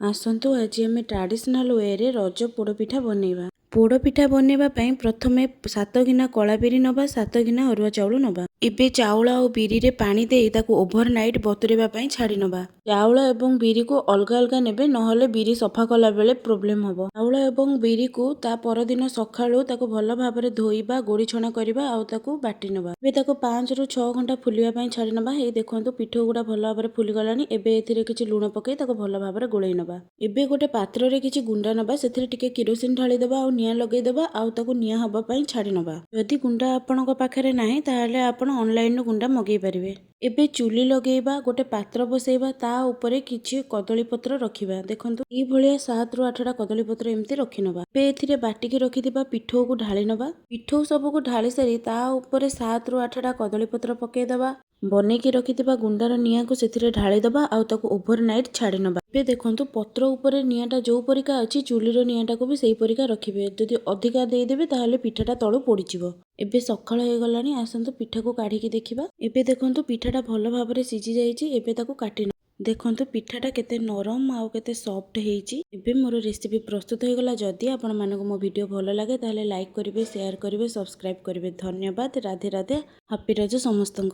आसतु आज आम traditional way रे रज पोड़पिठा बनइबा। पोड़पिठा बनइबा पई प्रथमे 7 गिना कला बिरी नबा 7 गिना अरुआ चाउल नबा। एबे चाउल और बिरी रे पानी देई ताकू ओवरनाइट बतुरेबा पई छाड़ी नबा। चाउल एवं बिरी को अलगा अलगा नेबे नहले बिरी सफा कला बेले प्रॉब्लम हबो। चाउल एवं बिरी को ता पर दिन सखाळु ताकू भल भाबरे धोइबा गोड़ी छणा करिबा आ ताकू बाटी नबा। एबे ताकू 5 रु 6 घंटा फुलिबा पई छाड़ी नबा। हे देखंतु पिठो गुडा भल भाबरे फुली गलानी। एबे एथिरे किछि लूण पकई ताकू भल भाबरे गोळेई नबा। एबे गोटे पात्र रे किछि गुंडा नबा सेथिरे टिके किरोसिन ढाली देबा आ निया लगेई देबा आ ताकू निया हबा पई छाड़ी नबा। यदि गुंडा आपणक पाखरे नाही ताहाले आपण ऑनलाइन रो गुंडा मगेई परिबे। एबे चुली लगेइबा गोटे पात्र बसैबा ता ऊपरे किछि कदली पत्र रखिबा। देखंतु ई भलिया 7 रु 8 टा कदली पत्र एम्ति रखि नबा। एबे एथिरे बाटिकी रखिदिबा पिठो को ढाली नबा। पिठो सब को ढाली सारी ता ऊपरे 7 रु 8 टा कदली पत्र पकेई दबा। बनेकी रखिथिबा गुंडार निया को सेथिरे ढाली दबा आ ताकू ओवरनाइट छाड़ी नबा। एबे देखंतु पत्र ऊपरे नियाटा जो परिका अछि चुलीर नियाटा को भी सेही परिका रखिबे। जदि अधिका देई देबे ताहाले पिठाटा तळु पोडिजिवो। एबे सखाळ हे गलानी आसंतु पिठा को काढीकी देखिबा। एबे देखंतु पिठाटा भल भाबरे सिझी जाईची। एबे ताकू काटी देखंतु पिठाटा केते नरम आ केते सॉफ्ट हेइची। एबे मोर रेसिपी प्रस्तुत हो गला। जदि आपण मानको मो वीडियो भल लागे ताहाले लाइक करिवे शेयर करिवे सब्सक्राइब करिवे। धन्यवाद। राधे राधे। हैप्पी रज समस्तंको।